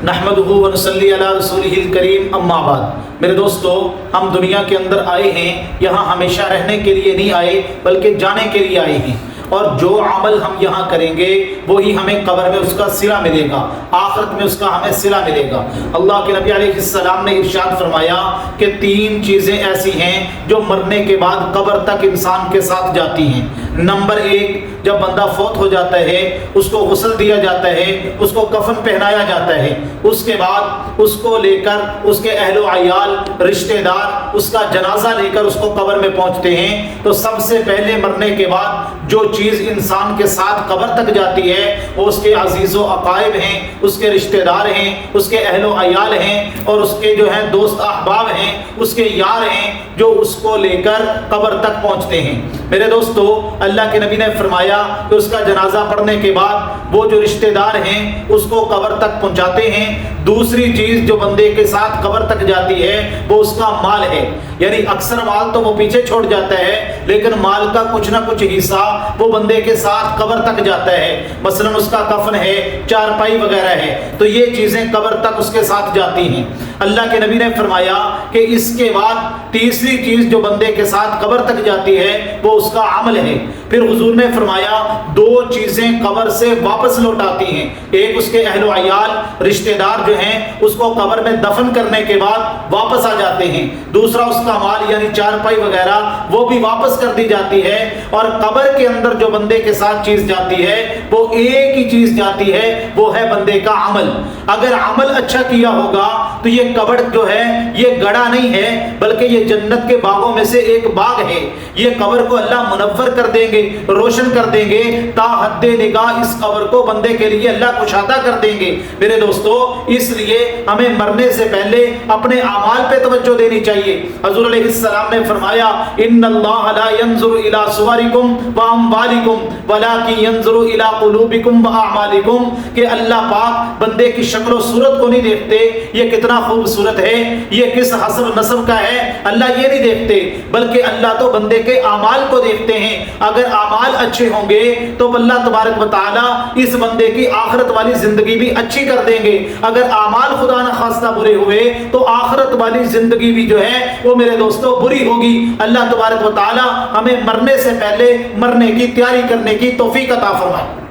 نحمدہ ونصلی علی رسولہ الکریم اما بعد۔ میرے دوستو، ہم دنیا کے اندر آئے ہیں، یہاں ہمیشہ رہنے کے لیے نہیں آئے بلکہ جانے کے لیے آئے ہیں، اور جو عمل ہم یہاں کریں گے وہی ہمیں قبر میں اس کا صلہ ملے گا، آخرت میں اس کا ہمیں صلہ ملے گا۔ اللہ کے نبی علیہ السلام نے ارشاد فرمایا کہ 3 چیزیں ایسی ہیں جو مرنے کے بعد قبر تک انسان کے ساتھ جاتی ہیں۔ نمبر 1، جب بندہ فوت ہو جاتا ہے اس کو غسل دیا جاتا ہے، اس کو کفن پہنایا جاتا ہے، اس کے بعد اس کو لے کر اس کے اہل و عیال، رشتہ دار اس کا جنازہ لے کر اس کو قبر میں پہنچتے ہیں، تو سب سے پہلے مرنے کے بعد جو چیز انسان کے ساتھ قبر تک جاتی ہے وہ اس کے عزیز و اقارب ہیں، اس کے رشتہ دار ہیں، اس کے اہل و عیال ہیں، اور اس کے جو ہیں دوست احباب ہیں، اس کے یار ہیں، جو اس کو لے کر قبر تک پہنچتے ہیں۔ میرے دوستو، اللہ کے نبی نے فرمایا کہ اس کا جنازہ پڑھنے کے بعد وہ جو رشتہ دار ہیں اس کو قبر تک پہنچاتے ہیں۔ دوسری چیز جو بندے کے ساتھ قبر تک جاتی ہے وہ اس کا مال ہے، یعنی اکثر مال تو وہ پیچھے چھوڑ جاتا ہے لیکن مال کا کچھ نہ کچھ حصہ وہ بندے کے ساتھ قبر تک جاتا ہے، مثلا اس کا کفن ہے، چارپائی وغیرہ ہے، تو یہ چیزیں قبر تک اس کے ساتھ جاتی ہیں۔ اللہ کے نبی نے فرمایا کہ اس کے بعد تیسری چیز جو بندے کے ساتھ قبر تک جاتی ہے وہ اس کا عمل ہے۔ پھر حضور نے فرمایا 2 چیزیں قبر سے واپس لوٹ آتی ہیں، ایک اس کے اہل و عیال، رشتہ دار جو ہیں اس کو قبر میں دفن کرنے کے بعد واپس آ جاتے ہیں، دوسرا اس کا مال یعنی چارپائی وغیرہ وہ بھی واپس کر دی جاتی ہے، اور قبر کے اندر جو بندے کے ساتھ چیز جاتی ہے وہ ایک ہی چیز جاتی ہے، وہ ہے بندے کا عمل۔ اگر عمل اچھا کیا ہوگا تو یہ قبر جو ہے یہ گڑھا نہیں ہے بلکہ یہ جنت کے باغوں میں سے ایک باغ ہے۔ یہ قبر کو اللہ منور کر دیں گے، روشن کر دیں گے، تا حد نگاہ اس قبر کو بندے کے لیے اللہ کشادہ کر دیں گے۔ میرے دوستو، اس لیے ہمیں مرنے سے پہلے اپنے اعمال پہ توجہ دینی چاہیے۔ حضور علیہ السلام نے فرمایا ان اللہ لا ينظر الى صورکم واموالکم ولکن ينظر الى قلوبکم واعمالکم، کہ اللہ پاک بندے کی شکل و صورت کو نہیں دیکھتے، یہ کتنا خوبصورت ہے، یہ کس حسب نسب کا ہے، اللہ یہ نہیں دیکھتے، بلکہ اللہ تو بندے کے اعمال کو دیکھتے ہیں۔ اگر اعمال اچھے ہوں گے تو اللہ تبارک و تعالی اس بندے کی آخرت والی زندگی بھی اچھی کر دیں گے، اگر اعمال خدا نہ خواستہ برے ہوئے تو آخرت والی زندگی بھی جو ہے وہ میرے دوستوں بری ہوگی۔ اللہ تبارک و تعالی ہمیں مرنے سے پہلے مرنے کی تیاری کرنے کی توفیق عطا فرمائے۔